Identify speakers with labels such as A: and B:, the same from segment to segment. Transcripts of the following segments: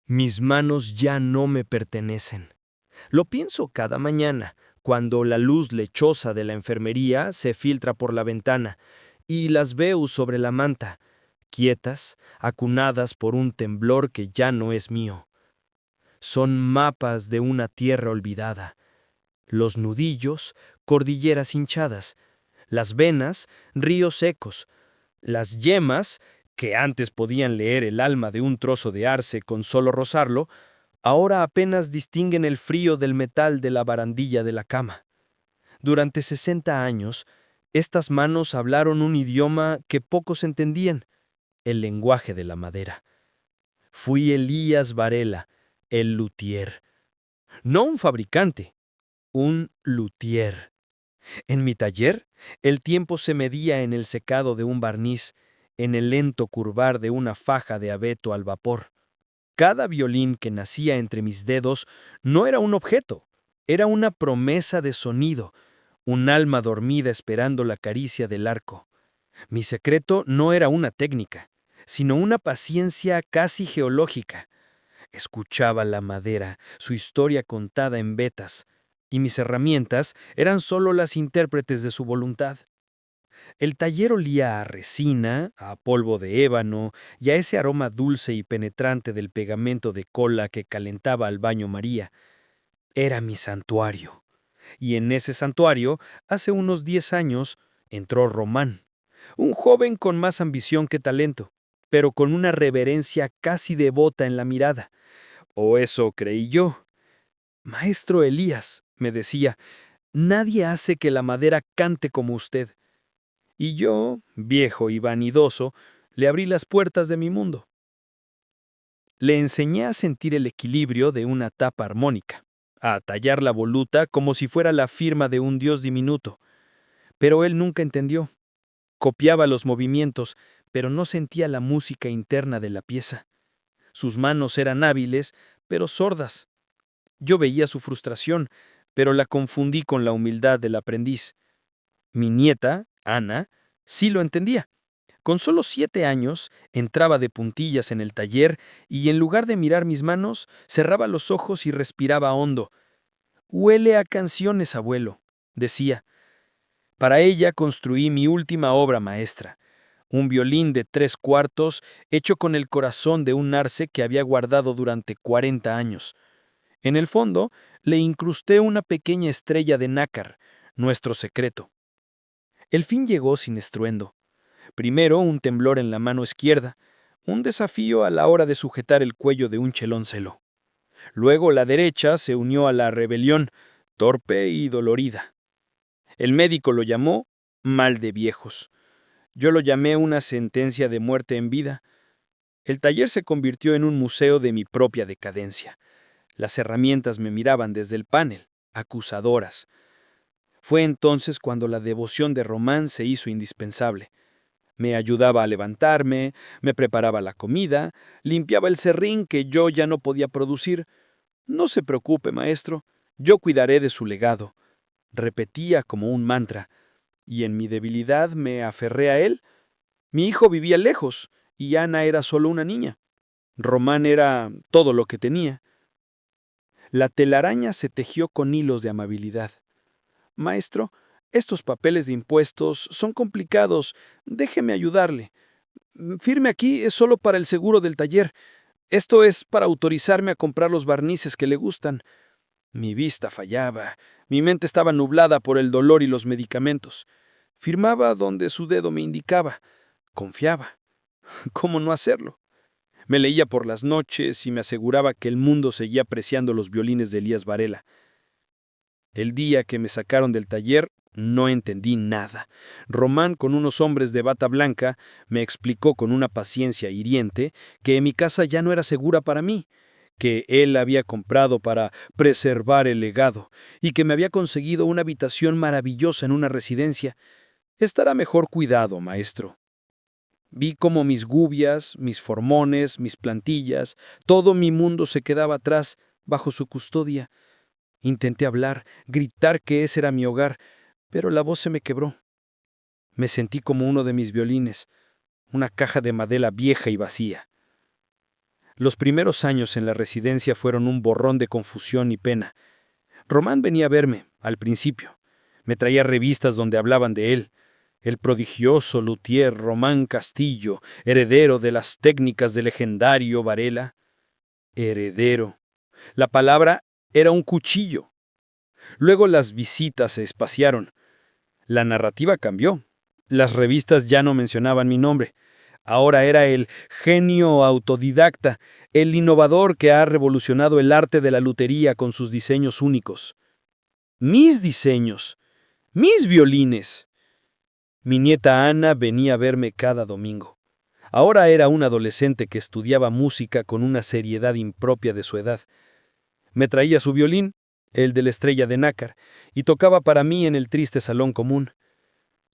A: Mis manos ya no me pertenecen. Lo pienso cada mañana, cuando la luz lechosa de la enfermería se filtra por la ventana y las veo sobre la manta, quietas, acunadas por un temblor que ya no es mío. Son mapas de una tierra olvidada. Los nudillos, cordilleras hinchadas. Las venas, ríos secos. Las yemas, que antes podían leer el alma de un trozo de arce con solo rozarlo, ahora apenas distinguen el frío del metal de la barandilla de la cama. Durante 60 años, estas manos hablaron un idioma que pocos entendían, el lenguaje de la madera. Fui Elías Varela, el luthier. No un fabricante, un luthier. En mi taller, el tiempo se medía en el secado de un barniz, en el lento curvar de una faja de abeto al vapor. Cada violín que nacía entre mis dedos no era un objeto, era una promesa de sonido, un alma dormida esperando la caricia del arco. Mi secreto no era una técnica, sino una paciencia casi geológica. Escuchaba la madera, su historia contada en vetas, y mis herramientas eran solo las intérpretes de su voluntad. El taller olía a resina, a polvo de ébano y a ese aroma dulce y penetrante del pegamento de cola que calentaba al baño María. Era mi santuario. Y en ese santuario, hace unos 10 años, entró Román, un joven con más ambición que talento, pero con una reverencia casi devota en la mirada. O eso creí yo. Maestro Elías, me decía, nadie hace que la madera cante como usted. Y yo, viejo y vanidoso, le abrí las puertas de mi mundo. Le enseñé a sentir el equilibrio de una tapa armónica, a tallar la voluta como si fuera la firma de un dios diminuto. Pero él nunca entendió. Copiaba los movimientos, pero no sentía la música interna de la pieza. Sus manos eran hábiles, pero sordas. Yo veía su frustración, pero la confundí con la humildad del aprendiz. Mi nieta, Ana, sí lo entendía. Con solo 7 años, entraba de puntillas en el taller y en lugar de mirar mis manos, cerraba los ojos y respiraba hondo. «Huele a canciones, abuelo», decía. Para ella construí mi última obra maestra, un violín de 3/4 hecho con el corazón de un arce que había guardado durante 40 años. En el fondo, le incrusté una pequeña estrella de nácar, nuestro secreto. El fin llegó sin estruendo. Primero un temblor en la mano izquierda, un desafío a la hora de sujetar el cuello de un cheloncelo. Luego la derecha se unió a la rebelión, torpe y dolorida. El médico lo llamó mal de viejos. Yo lo llamé una sentencia de muerte en vida. El taller se convirtió en un museo de mi propia decadencia. Las herramientas me miraban desde el panel, acusadoras. Fue entonces cuando la devoción de Román se hizo indispensable. Me ayudaba a levantarme, me preparaba la comida, limpiaba el serrín que yo ya no podía producir. «No se preocupe, maestro, yo cuidaré de su legado», repetía como un mantra, y en mi debilidad me aferré a él. Mi hijo vivía lejos, y Ana era solo una niña. Román era todo lo que tenía. La telaraña se tejió con hilos de amabilidad. «Maestro, estos papeles de impuestos son complicados. Déjeme ayudarle. Firme aquí, es solo para el seguro del taller. Esto es para autorizarme a comprar los barnices que le gustan». Mi vista fallaba. Mi mente estaba nublada por el dolor y los medicamentos. Firmaba donde su dedo me indicaba. Confiaba. ¿Cómo no hacerlo? Me leía por las noches y me aseguraba que el mundo seguía apreciando los violines de Elías Varela. El día que me sacaron del taller, no entendí nada. Román, con unos hombres de bata blanca, me explicó con una paciencia hiriente que mi casa ya no era segura para mí, que él había comprado para preservar el legado y que me había conseguido una habitación maravillosa en una residencia. «Estará mejor cuidado, maestro». Vi cómo mis gubias, mis formones, mis plantillas, todo mi mundo se quedaba atrás, bajo su custodia. Intenté hablar, gritar que ese era mi hogar, pero la voz se me quebró. Me sentí como uno de mis violines, una caja de madera vieja y vacía. Los primeros años en la residencia fueron un borrón de confusión y pena. Román venía a verme, al principio. Me traía revistas donde hablaban de él. El prodigioso luthier Román Castillo, heredero de las técnicas del legendario Varela. Heredero. La palabra era un cuchillo. Luego las visitas se espaciaron. La narrativa cambió. Las revistas ya no mencionaban mi nombre. Ahora era el genio autodidacta, el innovador que ha revolucionado el arte de la lutería con sus diseños únicos. Mis diseños, mis violines. Mi nieta Ana venía a verme cada domingo. Ahora era un adolescente que estudiaba música con una seriedad impropia de su edad. Me traía su violín, el de la estrella de nácar, y tocaba para mí en el triste salón común.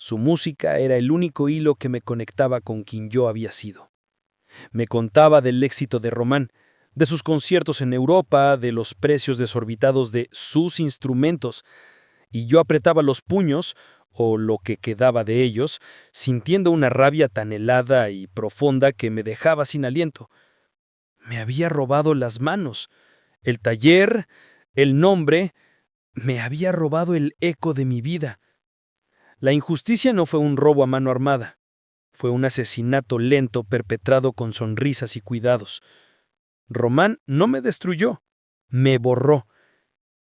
A: Su música era el único hilo que me conectaba con quien yo había sido. Me contaba del éxito de Román, de sus conciertos en Europa, de los precios desorbitados de sus instrumentos, y yo apretaba los puños, o lo que quedaba de ellos, sintiendo una rabia tan helada y profunda que me dejaba sin aliento. Me había robado las manos, el taller, el nombre, me había robado el eco de mi vida. La injusticia no fue un robo a mano armada, fue un asesinato lento perpetrado con sonrisas y cuidados. Román no me destruyó, me borró,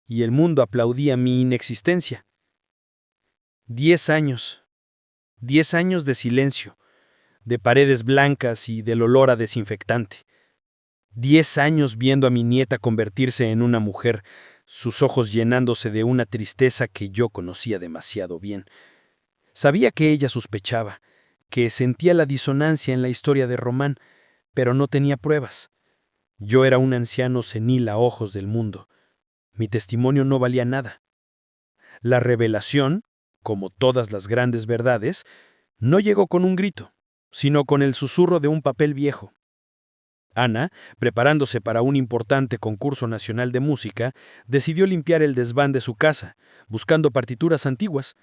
A: y el mundo aplaudía mi inexistencia. 10 años, 10 años de silencio, de paredes blancas y del olor a desinfectante. 10 años viendo a mi nieta convertirse en una mujer, sus ojos llenándose de una tristeza que yo conocía demasiado bien. Sabía que ella sospechaba, que sentía la disonancia en la historia de Román, pero no tenía pruebas. Yo era un anciano senil a ojos del mundo. Mi testimonio no valía nada. La revelación, como todas las grandes verdades, no llegó con un grito, sino con el susurro de un papel viejo. Ana, preparándose para un importante concurso nacional de música, decidió limpiar el desván de su casa, buscando partituras antiguas,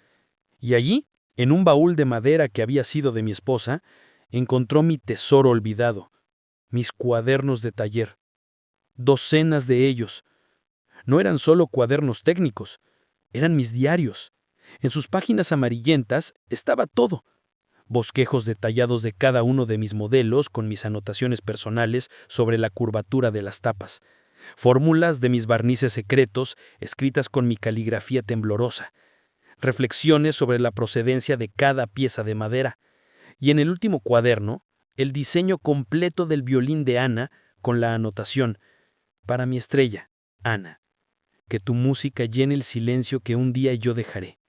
A: y allí, en un baúl de madera que había sido de mi esposa, encontró mi tesoro olvidado, mis cuadernos de taller. Docenas de ellos. No eran solo cuadernos técnicos, eran mis diarios. En sus páginas amarillentas estaba todo. Bosquejos detallados de cada uno de mis modelos con mis anotaciones personales sobre la curvatura de las tapas. Fórmulas de mis barnices secretos escritas con mi caligrafía temblorosa. Reflexiones sobre la procedencia de cada pieza de madera. Y en el último cuaderno, el diseño completo del violín de Ana con la anotación: para mi estrella, Ana, que tu música llene el silencio que un día yo dejaré.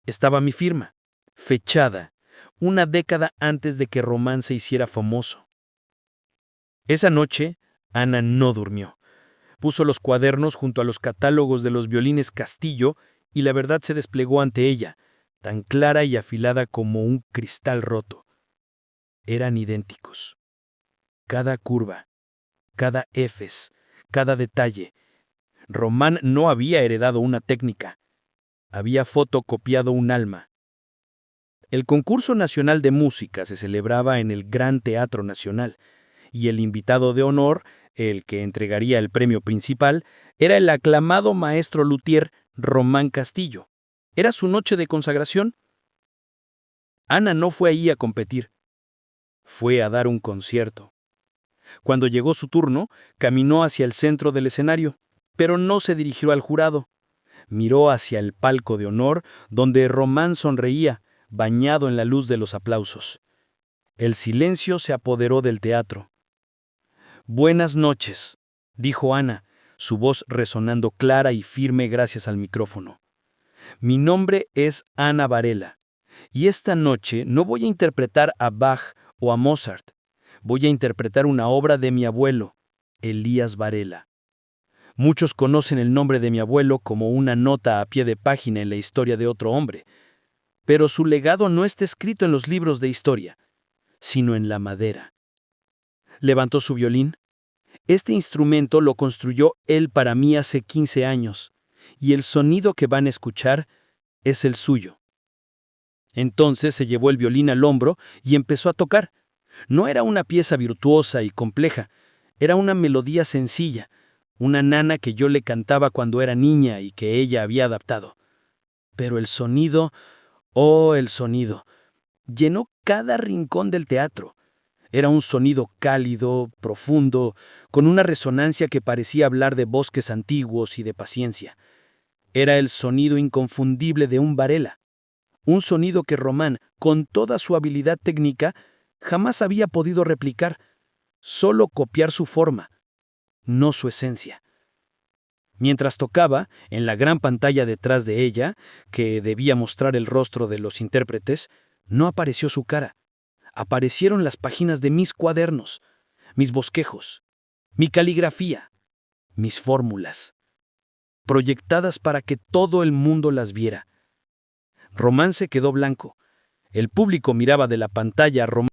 A: Estaba mi firma, fechada, una década antes de que Román se hiciera famoso. Esa noche, Ana no durmió. Puso los cuadernos junto a los catálogos de los violines Castillo y la verdad se desplegó ante ella, tan clara y afilada como un cristal roto. Eran idénticos. Cada curva, cada éfes, cada detalle. Román no había heredado una técnica, había fotocopiado un alma. El concurso nacional de música se celebraba en el Gran Teatro Nacional, y el invitado de honor, el que entregaría el premio principal, era el aclamado maestro luthier Román Castillo. Era su noche de consagración. Ana no fue ahí a competir, fue a dar un concierto. Cuando llegó su turno, caminó hacia el centro del escenario, pero no se dirigió al jurado. Miró hacia el palco de honor, donde Román sonreía, bañado en la luz de los aplausos. El silencio se apoderó del teatro. «Buenas noches», dijo Ana, su voz resonando clara y firme gracias al micrófono. «Mi nombre es Ana Varela, y esta noche no voy a interpretar a Bach o a Mozart. Voy a interpretar una obra de mi abuelo, Elías Varela. Muchos conocen el nombre de mi abuelo como una nota a pie de página en la historia de otro hombre, pero su legado no está escrito en los libros de historia, sino en la madera». Levantó su violín. Este instrumento lo construyó él para mí hace 15 años, y el sonido que van a escuchar es el suyo. Entonces se llevó el violín al hombro y empezó a tocar. No era una pieza virtuosa y compleja,
B: Era una melodía sencilla, una nana que yo le cantaba cuando era niña y que ella había adaptado. Pero el sonido, oh, el sonido, llenó cada rincón del teatro. Era un sonido cálido, profundo, con una resonancia que parecía hablar de bosques antiguos y de paciencia. Era el sonido inconfundible de un Varela, un sonido que Román, con toda su habilidad técnica, jamás había podido replicar, solo copiar su forma, no su esencia. Mientras tocaba, en la gran pantalla detrás de ella, que debía mostrar el rostro de los intérpretes, no apareció su cara. Aparecieron las páginas de mis cuadernos, mis bosquejos, mi caligrafía, mis fórmulas, proyectadas para que todo el mundo las viera. Román se quedó blanco. El público miraba de la pantalla a Román.